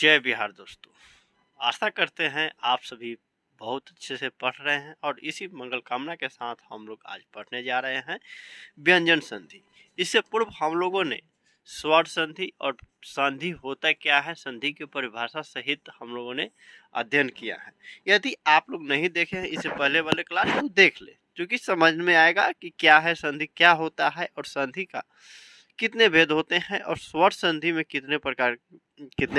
जय बिहार दोस्तों। आशा करते हैं आप सभी बहुत अच्छे से पढ़ रहे हैं और इसी मंगल कामना के साथ हम लोग आज पढ़ने जा रहे हैं व्यंजन संधि। इससे पूर्व हम लोगों ने स्वर संधि और संधि होता क्या है, संधि की परिभाषा सहित हम लोगों ने अध्ययन किया है। यदि आप लोग नहीं देखे हैं इससे पहले वाले क्लास तो देख ले, क्योंकि समझ में आएगा कि क्या है संधि, क्या होता है और संधि का कितने भेद होते हैं और स्वर संधि में कितने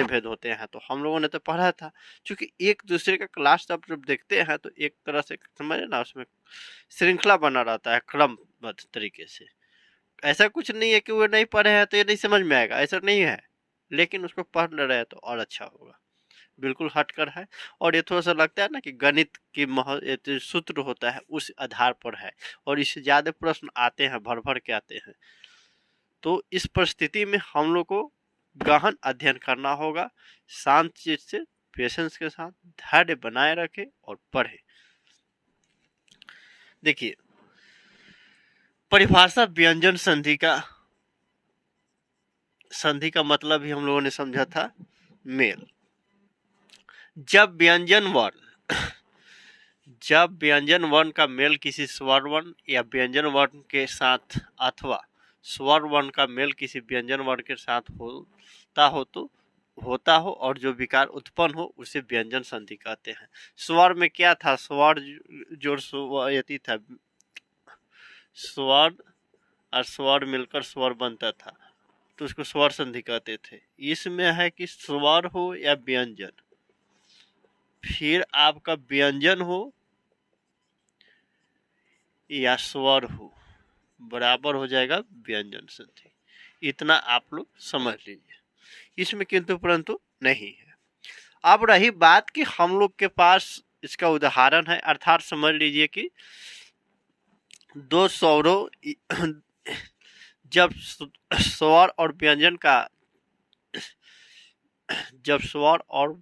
भेद होते हैं। तो हम लोगों ने तो पढ़ा था, क्योंकि एक दूसरे का क्लास जब देखते हैं तो एक तरह से समझे ना, उसमें श्रृंखला बना रहता है क्रमबद्ध तरीके से। ऐसा कुछ नहीं है कि वो नहीं पढ़े हैं तो ये नहीं समझ में आएगा, ऐसा नहीं है, लेकिन उसको पढ़ ले रहे हैं तो और अच्छा होगा। बिल्कुल हटकर है। और ये थोड़ा सा लगता है ना कि गणित की सूत्र होता है उस आधार पर है, और इससे ज्यादा प्रश्न आते हैं, भर भर के आते हैं। तो इस परिस्थिति में हम लोग को गहन अध्ययन करना होगा, शांत चित से, पेशेंस के साथ धैर्य बनाए रखे और पढ़े। देखिए, परिभाषा व्यंजन संधि का मतलब ही हम लोगों ने समझा था मेल। जब व्यंजन वर्ण का मेल किसी स्वर वर्ण या व्यंजन वर्ण के साथ अथवा स्वर वर्ण का मेल किसी व्यंजन वर्ण के साथ होता हो और जो विकार उत्पन्न हो उसे व्यंजन संधि कहते हैं। स्वर में क्या था, स्वर जोड़ यति था, स्वर और स्वर मिलकर स्वर बनता था, तो उसको स्वर संधि कहते थे। इसमें है कि स्वर हो या व्यंजन, फिर आपका व्यंजन हो या स्वर हो, बराबर हो जाएगा व्यंजन संधि। इतना आप लोग समझ लीजिए, इसमें किंतु परंतु नहीं है। अब रही बात कि हम लोग के पास इसका उदाहरण है, अर्थात समझ लीजिए कि दो स्वरों जब स्वर और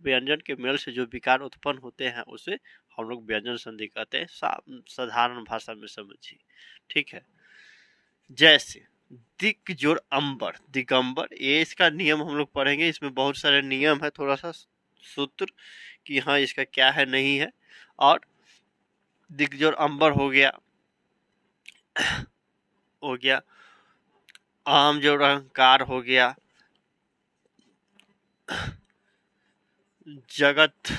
व्यंजन के मेल से जो विकार उत्पन्न होते हैं उसे हम लोग व्यंजन संधि कहते हैं। साधारण भाषा में समझिए, ठीक है। जैसे दिक जोड़ अंबर, दिगंबर, ये इसका नियम हम लोग पढ़ेंगे। इसमें बहुत सारे नियम है, थोड़ा सा सूत्र कि हाँ इसका क्या है नहीं है। और दिक जोड़ अंबर हो गया, आम जोड़ अहंकार हो गया, जगत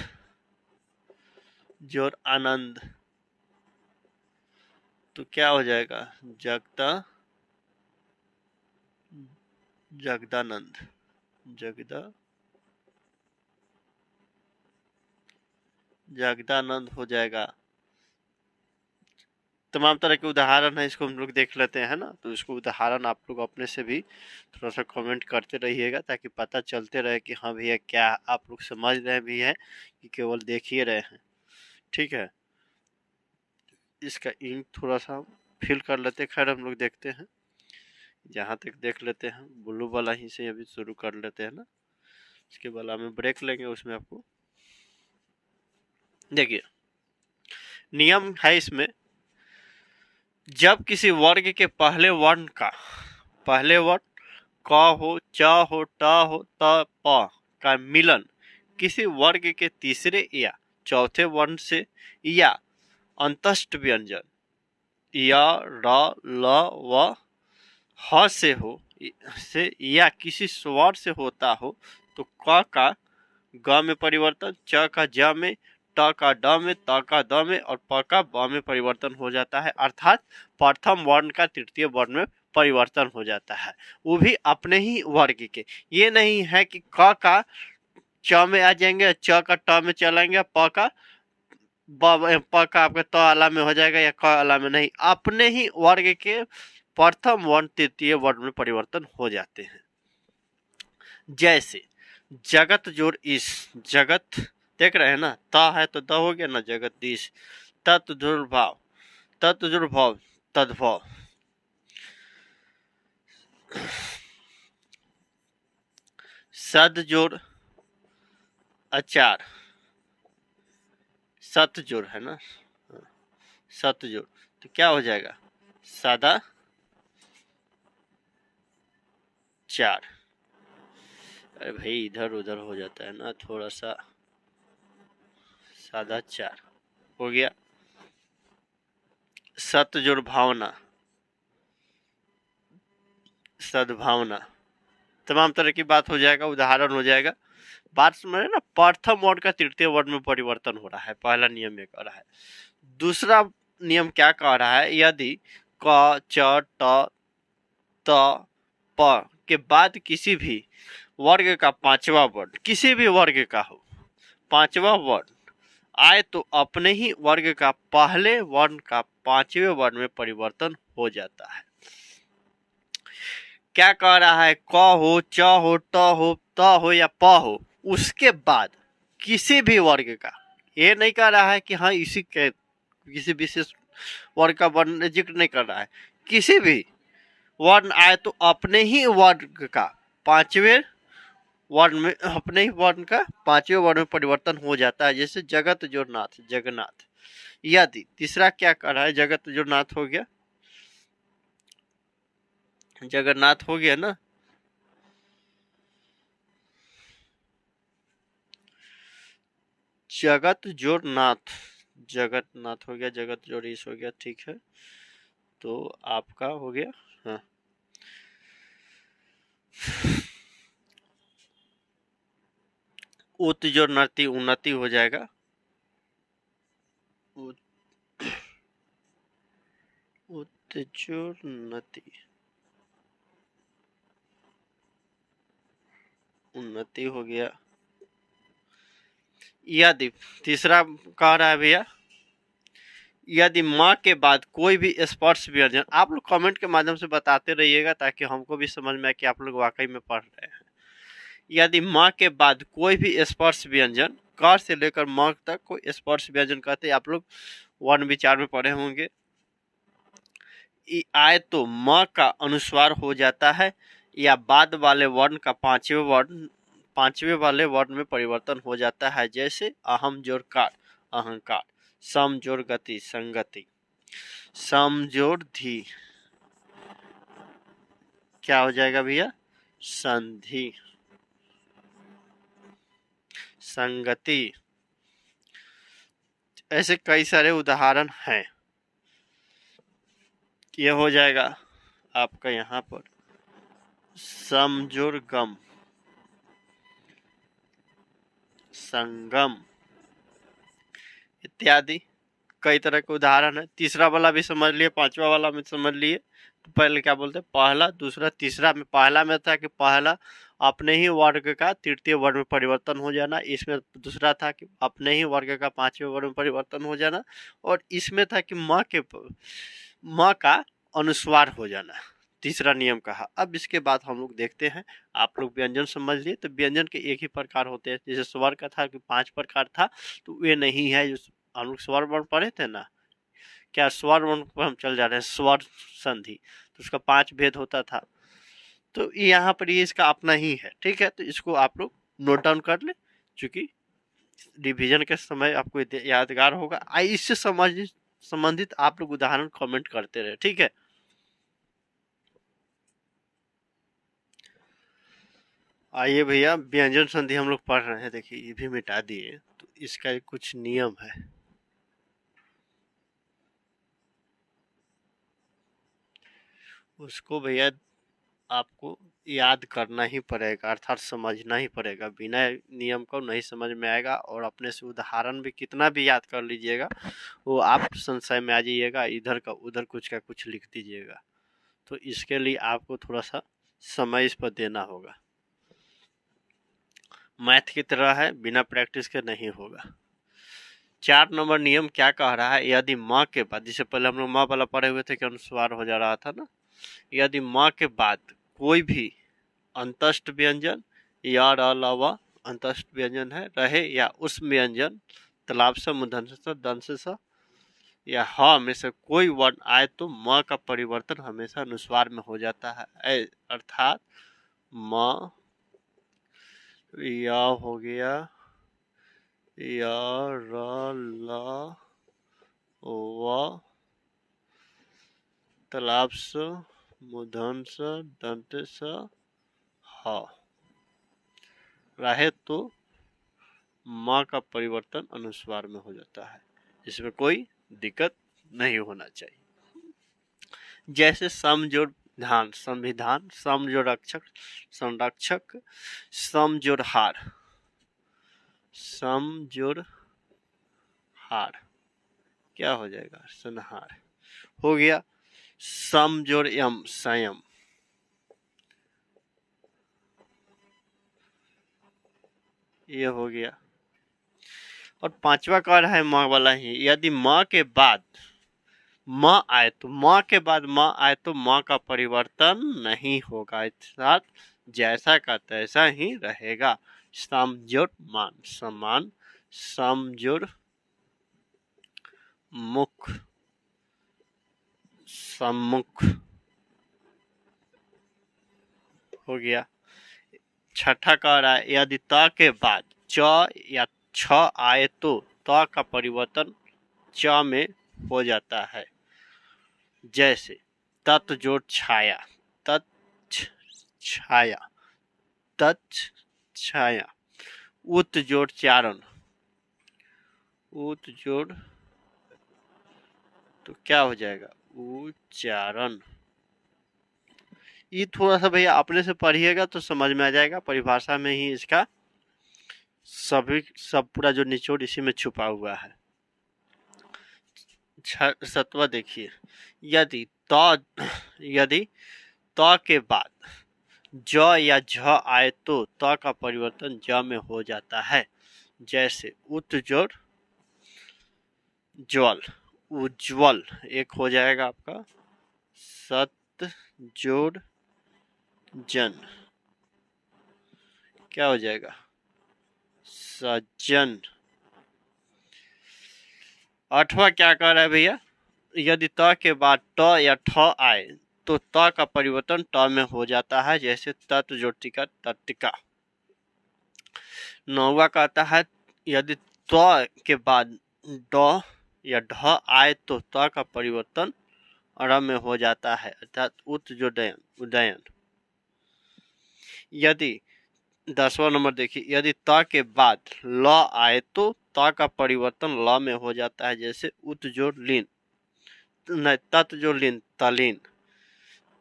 जोड़ आनंद, तो क्या हो जाएगा, जगदानंद, जगदानंद हो जाएगा। तमाम तरह के उदाहरण है, इसको हम लोग देख लेते हैं ना। तो इसको उदाहरण आप लोग अपने से भी थोड़ा सा कमेंट करते रहिएगा, ताकि पता चलते रहे कि हाँ भैया क्या आप लोग समझ रहे भी हैं कि केवल देख ही रहे हैं, ठीक है। इसका इंक थोड़ा सा फिल कर लेते, खैर हम लोग देखते हैं, जहाँ तक देख लेते हैं ब्लू वाला ही से अभी शुरू कर लेते हैं ना। इसके वाला में ब्रेक लेंगे, उसमें आपको देखिए नियम है इसमें। जब किसी वर्ग के पहले वर्ण क हो, च हो, ट हो, त, प का मिलन किसी वर्ग के तीसरे या चौथे वर्ण से या अंतस्थ व्यंजन या र, ल, व, ह से या किसी स्वर से होता हो तो क का ग में परिवर्तन, च का ज में, ट का ड में, त का द में और प का ब में परिवर्तन हो जाता है। अर्थात प्रथम वर्ण का तृतीय वर्ण में परिवर्तन हो जाता है, वो भी अपने ही वर्ग के। ये नहीं है कि क का च में आ जाएंगे, च का ट में चलेंगे, प का आपका त आला में हो जाएगा या क आला में, नहीं, अपने ही वर्ग के प्रथम वर्ण तृतीय वर्ण में परिवर्तन हो जाते हैं। जैसे जगत जोड़ इस, जगत देख रहे हैं ना, ता है तो द हो गया ना, जगदीश। तत्दुर्भाव, तद्भव, सद जोड़ अचार, सत जोड़ है ना, सत जोड़, तो क्या हो जाएगा, सदा चार। अरे भाई इधर उधर हो जाता है ना थोड़ा सा। सादा 4 हो गया। सत जोड़ भावना, सद्भावना, तमाम तरह की बात हो जाएगा, उदाहरण हो जाएगा। बात समझ ना, प्रथम वर्ण का तृतीय वर्ण में परिवर्तन हो रहा है, पहला नियम ये कह रहा है। दूसरा नियम क्या कह रहा है, यदि क च ट त प के बाद किसी भी वर्ग का पांचवा वर्ण, किसी भी वर्ग का हो, पांचवा वर्ण आए तो अपने ही वर्ग का पहले वर्ण का पांचवें वर्ण में परिवर्तन हो जाता है। क्या कह रहा है, क हो, च हो, ट हो, त हो या प हो, उसके बाद किसी भी वर्ग का, ये नहीं कह रहा है कि हाँ इसी के किसी विशेष वर्ग का वर्ण जिक्र नहीं कर रहा है, किसी भी वर्ण आए तो अपने ही वर्ग का पांचवें वर्ण में, अपने ही वर्ण का पांचवें वर्ण में परिवर्तन हो जाता है। जैसे जगत जो नाथ, जगन्नाथ। यदि तीसरा क्या कर रहा है, जगत जो नाथ हो गया, जगन्नाथ हो गया ना। जगत जोड़ नाथ, जगत नाथ हो गया, जगत जोड़ ईश हो गया, ठीक है। तो आपका हो गया, हाँ। उत जोड़ नति, उन्नति हो जाएगा। उत जोड़ नति, उन्नति हो गया। यदि तीसरा कह रहा है भैया, यदि माँ के बाद कोई भी स्पर्श व्यंजन, आप लोग कमेंट के माध्यम से बताते रहिएगा ताकि हमको भी समझ में आए कि आप लोग वाकई में पढ़ रहे हैं। यदि माँ के बाद कोई भी स्पर्श व्यंजन, क से लेकर म तक कोई स्पर्श व्यंजन कहते हैं, आप लोग वर्ण विचार में पढ़े होंगे, आए तो म का अनुस्वार हो जाता है या बाद वाले वर्ण का पांचवें वाले वर्ण में परिवर्तन हो जाता है। जैसे अहम जोड़ कार, अहंकार, सम जोड़ गति, संगति, सम जोड़ धी, क्या हो जाएगा भैया, संधि, संगति। ऐसे कई सारे उदाहरण हैं। ये हो जाएगा आपका यहाँ पर समजोड़ गम, संगम इत्यादि कई तरह के उदाहरण है। तीसरा वाला भी समझ लिए, पांचवा वाला भी समझ लिए। तो पहले क्या बोलते हैं, पहला, दूसरा, तीसरा में पहला में था कि पहला अपने ही वर्ग का तृतीय वर्ग में परिवर्तन हो जाना, इसमें दूसरा था कि अपने ही वर्ग का पांचवें वर्ग में परिवर्तन हो जाना, और इसमें था कि माँ का अनुस्वार हो जाना, तीसरा नियम कहा। अब इसके बाद हम लोग देखते हैं, आप लोग व्यंजन समझ लिए, तो व्यंजन के एक ही प्रकार होते हैं। जैसे स्वर का था कि 5 प्रकार था, तो ये नहीं है। जो हम लोग स्वर वर्ण पढ़े थे ना, क्या स्वर वर्ण पर हम चल जा रहे हैं, स्वर संधि, तो उसका 5 भेद होता था। तो यहाँ पर ये इसका अपना ही है, ठीक है। तो इसको आप लोग नोट डाउन कर ले, चूंकि रिवीजन के समय आपको यादगार होगा। इससे संबंधित आप लोग उदाहरण कमेंट करते रहे, ठीक है। आइए भैया, व्यंजन संधि हम लोग पढ़ रहे हैं, देखिए ये भी मिटा दिए, तो इसका कुछ नियम है। उसको भैया आपको याद करना ही पड़ेगा, अर्थात समझना ही पड़ेगा। बिना नियम को नहीं समझ में आएगा, और अपने से उदाहरण भी कितना भी याद कर लीजिएगा, वो आप संशय में आ जाइएगा, इधर का उधर कुछ का कुछ लिख दीजिएगा। तो इसके लिए आपको थोड़ा सा समय इस पर देना होगा। मैथ की तरह है, बिना प्रैक्टिस के नहीं होगा। 4 नंबर नियम क्या कह रहा है, यदि माँ के बाद, जिससे पहले हम लोग माँ वाला पढ़े हुए थे कि अनुस्वार हो जा रहा था ना, यदि माँ के बाद कोई भी अंतस्थ व्यंजन या अलावा अंतस्थ व्यंजन है रहे, या उस व्यंजन तालाब से, मूर्धन्य से, दंश से या ह में से कोई वर्ण आए तो म का परिवर्तन हमेशा अनुस्वार में हो जाता है। अर्थात म, या हो गया, या, र, ल, व, तालाब से, मूर्धन्य से, दंत से, ह। रहे तो माँ का परिवर्तन अनुस्वार में हो जाता है, इसमें कोई दिक्कत नहीं होना चाहिए। जैसे सम जोड़ विधान, संविधान, सम जोड़ रक्षक, संरक्षक, सम जोड़ हार, सम जोड़ हार क्या हो जाएगा, संहार हो गया। सम जोड़ यम, संयम, ये हो गया। और पांचवा कार्ड है माँ वाला ही, यदि माँ के बाद माँ आए तो माँ के बाद माँ आए तो माँ का परिवर्तन नहीं होगा, साथ जैसा का तैसा ही रहेगा। समजोड़ मान, समान, समजोड़ मुख, सम्मुख हो गया। छठा कह रहा है यदि त के बाद च या छ आए तो त का परिवर्तन च में हो जाता है। जैसे तत् जोड़ छाया, तत् छाया, तत् छाया। उत जोड़ चारण, उत जोड़ तो क्या हो जाएगा, उच्चारण। ये थोड़ा सा भैया अपने से पढ़िएगा तो समझ में आ जाएगा, परिभाषा में ही इसका सब पूरा जो निचोड़ इसी में छुपा हुआ है। सत्वा देखिए, यदि त के बाद ज या झ आए तो त का परिवर्तन ज में हो जाता है। जैसे उत जोड़ ज्वल, उज्ज्वल एक हो जाएगा आपका। सत जोड़ जन क्या हो जाएगा, सज्जन। आठवां क्या कह रहा है भैया, यदि त के बाद ट या ठ आए तो त का परिवर्तन ट में हो जाता है। जैसे तत् जोड़ टिका, तत्तिका। नौवा कहता है यदि त के बाद ड या ढ आए तो त का परिवर्तन र में हो जाता है, अर्थात उदयन, उदयन। यदि 10वां नंबर देखिए, यदि त के बाद ल आए तो त का परिवर्तन ल में हो जाता है। जैसे उत जोड़ लीन, नहीं तत् जोड़ लीन, तलीन,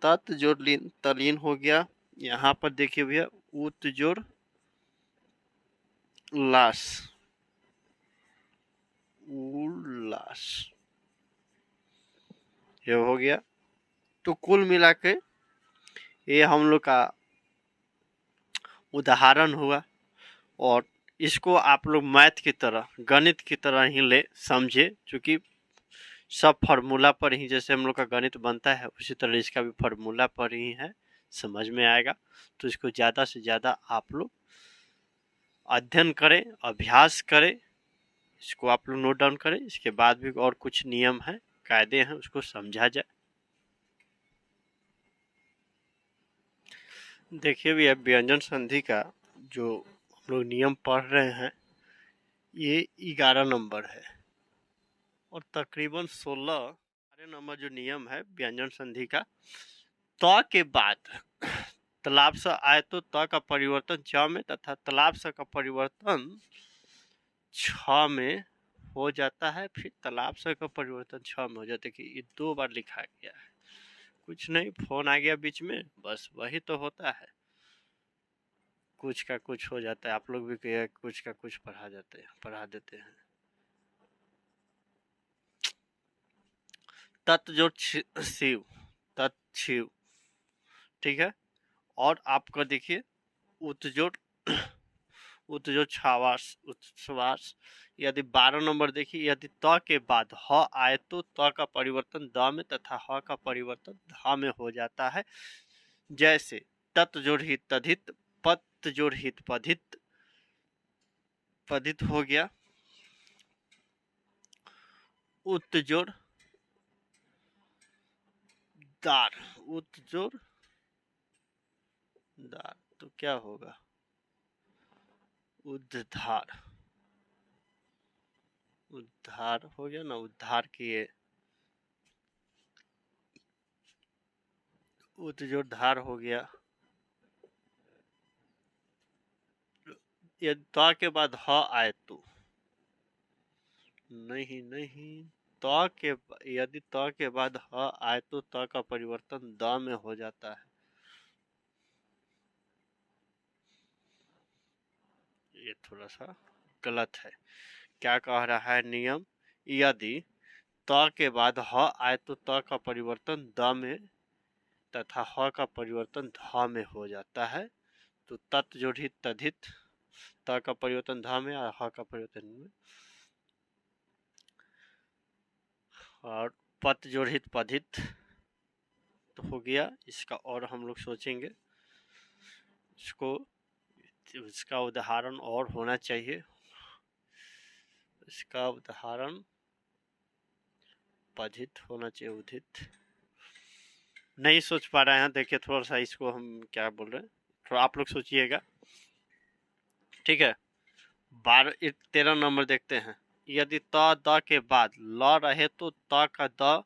तत् जोड़ लीन, तलीन हो गया। यहाँ पर देखिए भैया उत जोड़ लाश, उल्लास, ये हो गया। तो कुल मिला के ये हम लोग का उदाहरण हुआ, और इसको आप लोग मैथ की तरह, गणित की तरह ही ले समझे, क्योंकि सब फार्मूला पर ही जैसे हम लोग का गणित बनता है उसी तरह इसका भी फार्मूला पर ही है, समझ में आएगा। तो इसको ज़्यादा से ज़्यादा आप लोग अध्ययन करें, अभ्यास करें, इसको आप लोग नोट डाउन करें। इसके बाद भी और कुछ नियम हैं, कायदे हैं, उसको समझा जाए। देखिए भी अब व्यंजन संधि का जो हम लोग नियम पढ़ रहे हैं ये 11 नंबर है, और तकरीबन 16 नंबर जो नियम है व्यंजन संधि का। त के बाद तलाब स आए तो त का परिवर्तन च में तथा तलाब स का परिवर्तन छ में हो जाता है। फिर तलाब स का परिवर्तन छ में हो जाता है, कि ये 2 बार लिखा गया है। कुछ नहीं, फोन आ गया बीच में, बस वही तो होता है, कुछ का कुछ हो जाता है। आप लोग भी कुछ का कुछ पढ़ा देते हैं। तत् जोड़ शिव, तत् शिव, ठीक है। और आपका देखिए उत्जोड़ उत्जोड़ छावास, उत्सवास। यदि 12 नंबर देखिए, यदि त के बाद ह आए तो त का परिवर्तन द में तथा ह का परिवर्तन ध में हो जाता है। जैसे तत् जोड़ हित तधित, पत जोड़ हित पधित, पधित हो गया। उत जोड़ दार, उत जोड़ दार तो क्या होगा, उद्धार, उद्धार हो गया ना, उद्धार किए। उत जोड़ धार हो गया। यदि त के बाद ह आए तो नहीं यदि त के बाद ह आए तो त का परिवर्तन द में हो जाता है। ये थोड़ा सा गलत है। क्या कह रहा है नियम, यदि त के बाद ह आए तो त का परिवर्तन द में तथा ह का परिवर्तन ध में हो जाता है। तो तत् जोड़ित तद्धित, त का परिवर्तन ध में और ह का परिवर्तन में, और पत जोड़ित पधित तो हो गया। इसका और हम लोग सोचेंगे, इसका उदाहरण और होना चाहिए। इसका उदाहरण पधित होना चाहिए, उदित नहीं सोच पा रहे हैं। देखिए थोड़ा सा इसको हम क्या बोल रहे हैं, थोड़ा आप लोग सोचिएगा, ठीक है। 13 नंबर देखते हैं। यदि त द के बाद ल रहे तो त का द,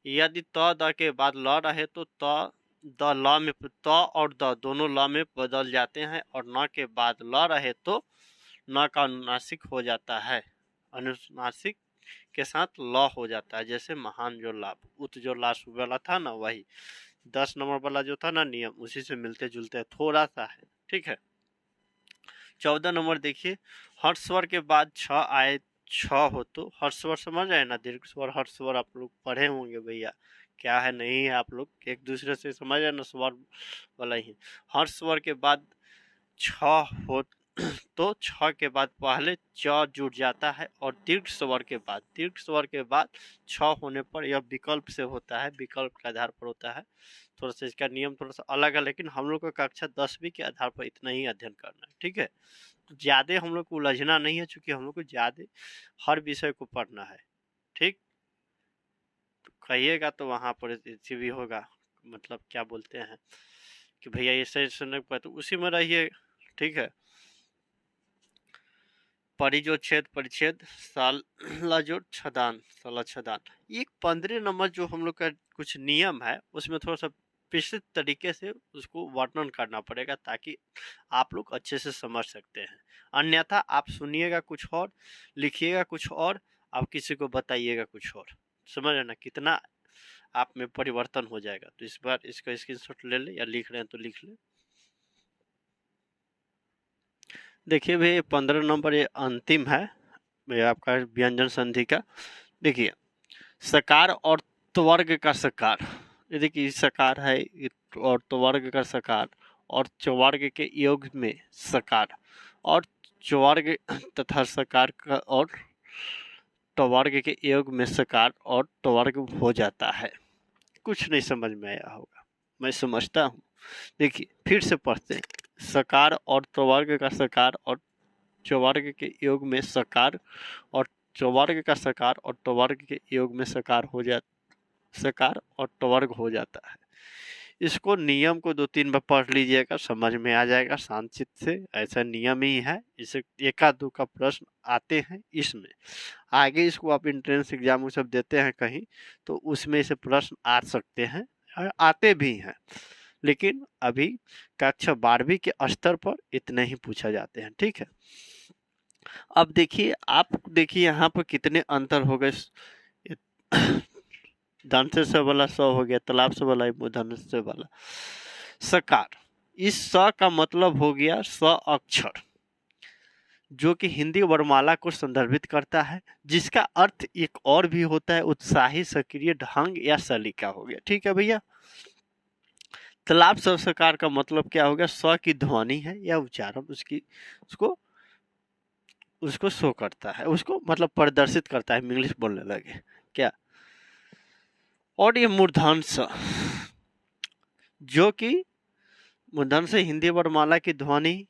यदि त द के बाद ल रहे तो त द ल में, त और द दोनों ल में बदल जाते हैं, और न के बाद ल रहे तो न का अनुनासिक हो जाता है, अनुनासिक के साथ ल हो जाता है। जैसे महान जो लाभ, उत जो लास्ट वाला था ना, वही 10 नंबर वाला जो था ना नियम, उसी से मिलते जुलते थोड़ा सा है, ठीक है। 14 नंबर देखिए, हर्ष स्वर के बाद छ आए, छ हो तो हर्ष स्वर समझ रहे हैं ना, दीर्घ स्वर हर्ष स्वर आप लोग पढ़े होंगे भैया, क्या है नहीं है, आप लोग एक दूसरे से समझ रहे ना, स्वर वाला ही। हर्ष स्वर के बाद छ हो तो छ के बाद पहले च जुड़ जाता है, और दीर्घ स्वर के बाद छ होने पर यह विकल्प से होता है, विकल्प के आधार पर होता है। थोड़ा सा इसका नियम थोड़ा सा अलग है, लेकिन हम लोग का कक्षा 10वीं के आधार पर इतना ही अध्ययन करना है, ठीक है। तो ज़्यादा हम लोग को उलझना नहीं है, चूंकि हम लोग को ज़्यादा हर विषय को पढ़ना है, ठीक। तो कहिएगा तो वहाँ पर इसी भी होगा, मतलब क्या बोलते हैं कि भैया ये सही सुनने पर, तो उसी में रहिए, ठीक है। परिजोच्छेद परिच्छेद, साला जो छदान, साला छदान, ये 15 नंबर जो हम लोग का कुछ नियम है, उसमें थोड़ा सा विस्तृत तरीके से उसको वर्णन करना पड़ेगा, ताकि आप लोग अच्छे से समझ सकते हैं। अन्यथा आप सुनिएगा कुछ और, लिखिएगा कुछ और, आप किसी को बताइएगा कुछ और, समझ रहे ना कितना आप में परिवर्तन हो जाएगा। तो इस बार इसका स्क्रीनशॉट ले ले, या लिख रहे हैं तो लिख ले। देखिए भाई 15 नंबर ये अंतिम है, ये आपका व्यंजन संधि का। देखिए सकार और त्वर्ग का सकार, ये देखिए सकार है और त्वर्ग का सकार, और चवर्ग के योग में सकार, और चवर्ग तथा सकार का और त्वर्ग के योग में सकार और त्वर्ग हो जाता है। कुछ नहीं समझ में आया होगा, मैं समझता हूँ। देखिए फिर से पढ़ते हैं, सकार और त्वर्ग का सकार और चवर्ग के योग में सकार, और चवर्ग का सकार और त्वर्ग के योग में सकार हो जाता, सकार और त्वर्ग हो जाता है। इसको नियम को 2-3 बार पढ़ लीजिएगा, समझ में आ जाएगा शांत चित्त से, ऐसा नियम ही है। इसे एका दो का प्रश्न आते हैं इसमें, आगे इसको आप एंट्रेंस एग्जाम सब देते हैं कहीं, तो उसमें से प्रश्न आ सकते हैं, आते भी हैं, लेकिन अभी कक्षा 12वीं के स्तर पर इतने ही पूछा जाते हैं, ठीक है। अब देखिए, आप देखिए यहाँ पर कितने अंतर हो गए। धन से वाला स हो गया, तालाब से वाला धन से वाला सकार, इस स का मतलब हो गया स अक्षर, जो कि हिंदी वर्णमाला को संदर्भित करता है, जिसका अर्थ एक और भी होता है, उत्साही, सक्रिय, ढंग या सलीका हो गया, ठीक है भैया। तालाब स सकार का मतलब क्या हो गया, स की ध्वनि है या उच्चारण उसकी, उसको शो करता है, उसको मतलब प्रदर्शित करता है, इंग्लिश बोलने लगे क्या। और ये मूर्धन स, जो कि मूर्धन से हिंदी वर्णमाला की ध्वनि,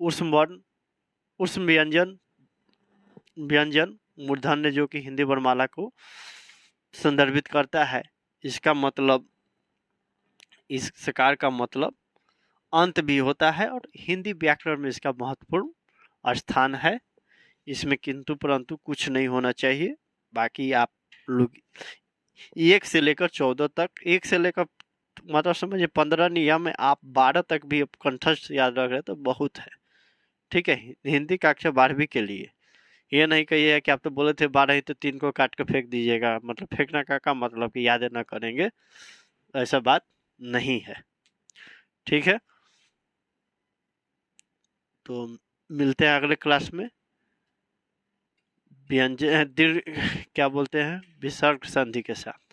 उष्म वर्ण, उष्म व्यंजन, व्यंजन मूर्धन्य, जो कि हिंदी वर्णमाला को संदर्भित करता है। इसका मतलब, इस सकार का मतलब अंत भी होता है, और हिंदी व्याकरण में इसका महत्वपूर्ण स्थान है। इसमें किंतु परंतु कुछ नहीं होना चाहिए। बाकी आप लोग 1 से लेकर 14 तक, 1 से लेकर मतलब समझिए 15 नियम में आप 12 तक भी कंठस्थ याद रख रहे तो बहुत है। ठीक है, हिंदी कक्षा 12वीं के लिए। ये नहीं कहिए कि आप तो बोले थे 12 ही तो 3 को काट के फेंक दीजिएगा, मतलब फेंकना का मतलब कि यादें ना करेंगे, ऐसा बात नहीं है। ठीक है, तो मिलते हैं अगले क्लास में व्यंजन दीर्घ क्या बोलते हैं विसर्ग संधि के साथ।